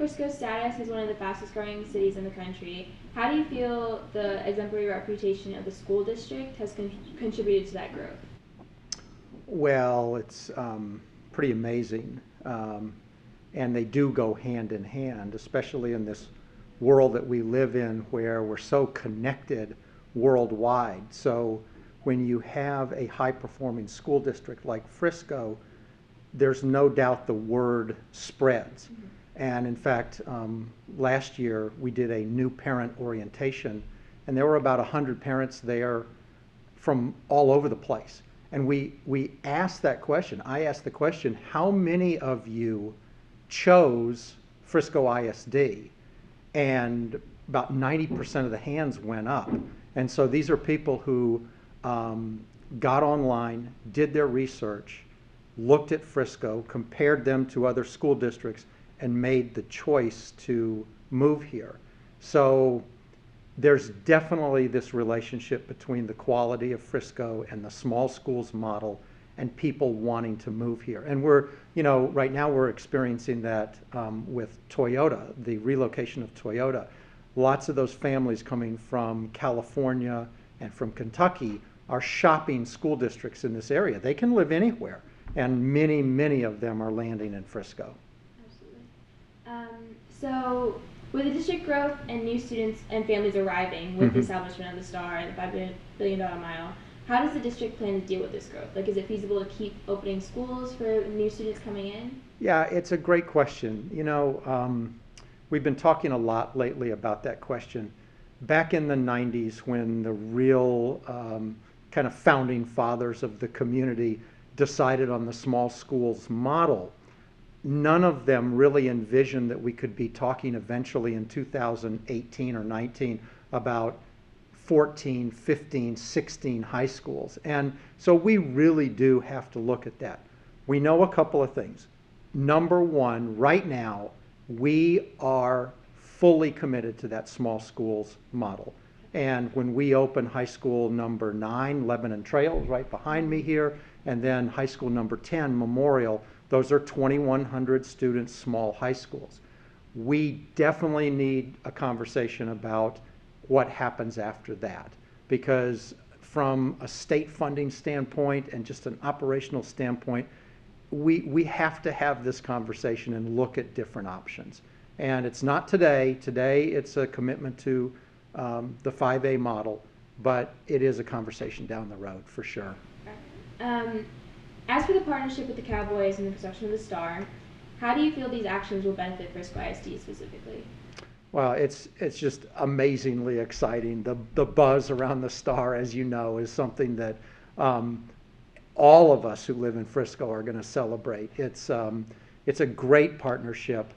Frisco's status as one of the fastest growing cities in the country, how do you feel the exemplary reputation of the school district has contributed to that growth? Well, it's pretty amazing. And they do go hand in hand, especially in this world that we live in where we're so connected worldwide. So when you have a high-performing school district like Frisco, there's no doubt the word spreads. Mm-hmm. And in fact, last year we did a new parent orientation, and there were about 100 parents there from all over the place. And we asked that question. I asked the question, how many of you chose Frisco ISD? And about 90% of the hands went up. And so these are people who got online, did their research, looked at Frisco, compared them to other school districts, and made the choice to move here. So there's definitely this relationship between the quality of Frisco and the small schools model and people wanting to move here. And we're, right now we're experiencing that with Toyota, the relocation of Toyota. Lots of those families coming from California and from Kentucky are shopping school districts in this area. They can live anywhere, and many, many of them are landing in Frisco. Absolutely. So with the district growth and new students and families arriving with the establishment of the STAR and the $5 billion mile, how does the district plan to deal with this growth? Like, is it feasible to keep opening schools for new students coming in? Yeah, it's a great question. We've been talking a lot lately about that question. Back in the 90s, when the real kind of founding fathers of the community decided on the small schools model, none of them really envisioned that we could be talking eventually in 2018 or 19 about 14, 15, 16 high schools. And so we really do have to look at that. We know a couple of things. Number one, right now, we are fully committed to that small schools model. And when we open high school number 9, Lebanon Trails, right behind me here, and then high school number 10, Memorial, those are 2,100 student small high schools. We definitely need a conversation about what happens after that, because from a state funding standpoint and just an operational standpoint, we have to have this conversation and look at different options. And it's not today. Today it's a commitment to the 5A model, but it is a conversation down the road for sure. As for the partnership with the Cowboys and the construction of the STAR, how do you feel these actions will benefit Frisco ISD specifically? Well, it's just amazingly exciting. The buzz around the STAR, as you know, is something that all of us who live in Frisco are going to celebrate. It's a great partnership.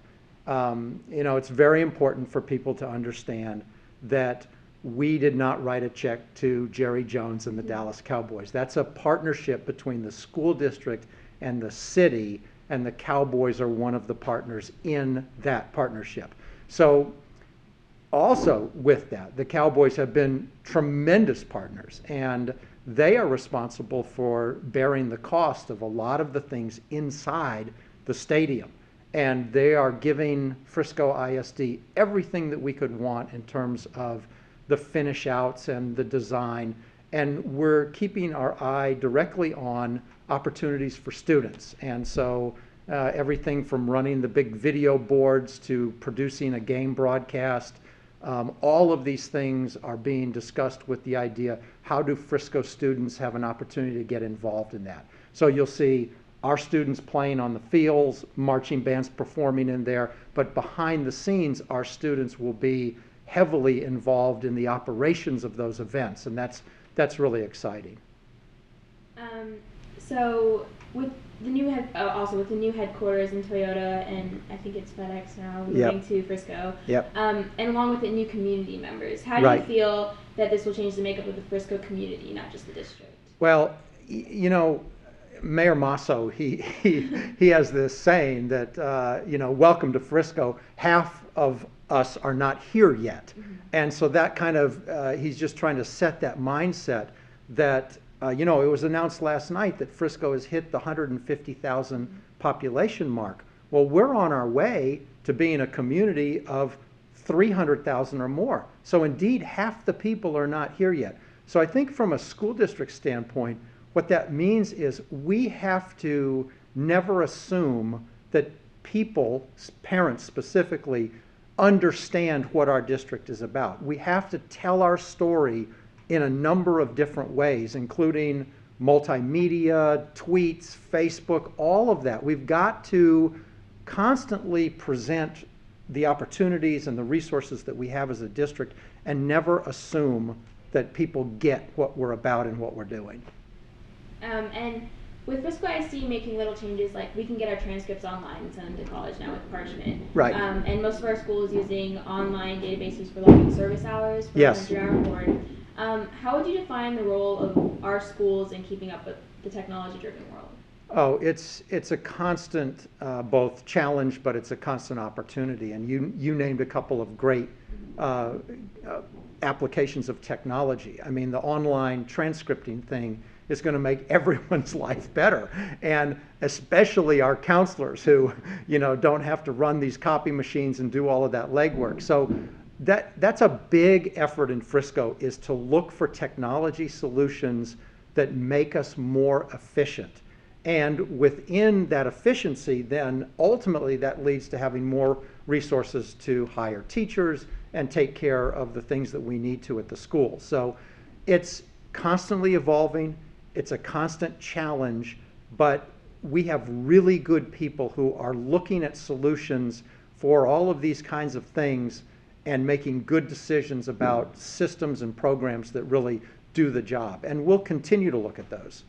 It's very important for people to understand that we did not write a check to Jerry Jones and the Dallas Cowboys. That's a partnership between the school district and the city, and the Cowboys are one of the partners in that partnership. So also with that, the Cowboys have been tremendous partners, and they are responsible for bearing the cost of a lot of the things inside the stadium. And they are giving Frisco ISD everything that we could want in terms of the finish outs and the design. And we're keeping our eye directly on opportunities for students. And so everything from running the big video boards to producing a game broadcast, all of these things are being discussed with the idea, how do Frisco students have an opportunity to get involved in that? So you'll see our students playing on the fields, marching bands performing in there, but behind the scenes, our students will be heavily involved in the operations of those events, and that's really exciting. So with the new with the new headquarters in Toyota, and I think it's FedEx now moving to Frisco. Yep. And along with the new community members, how do you feel that this will change the makeup of the Frisco community, not just the district? Well, Mayor Masso, he has this saying that welcome to Frisco. Half of us are not here yet, and so that kind of he's just trying to set that mindset that it was announced last night that Frisco has hit the 150,000 population mark. Well, we're on our way to being a community of 300,000 or more. So indeed, half the people are not here yet. So I think from a school district standpoint, what that means is we have to never assume that people, parents specifically, understand what our district is about. We have to tell our story in a number of different ways, including multimedia, tweets, Facebook, all of that. We've got to constantly present the opportunities and the resources that we have as a district and never assume that people get what we're about and what we're doing. And with Frisco ISD making little changes, like we can get our transcripts online and send them to college now with Parchment. Right. And most of our schools using online databases for logging service hours for Yes. the 100-hour report. How would you define the role of our schools in keeping up with the technology-driven world? Oh, it's a constant both challenge, but it's a constant opportunity. And you named a couple of great applications of technology. I mean, the online transcripting thing is going to make everyone's life better, and especially our counselors who, don't have to run these copy machines and do all of that legwork. So that's a big effort in Frisco, is to look for technology solutions that make us more efficient. And within that efficiency, then ultimately that leads to having more resources to hire teachers and take care of the things that we need to at the school. So it's constantly evolving. It's a constant challenge, but we have really good people who are looking at solutions for all of these kinds of things and making good decisions about systems and programs that really do the job. And we'll continue to look at those.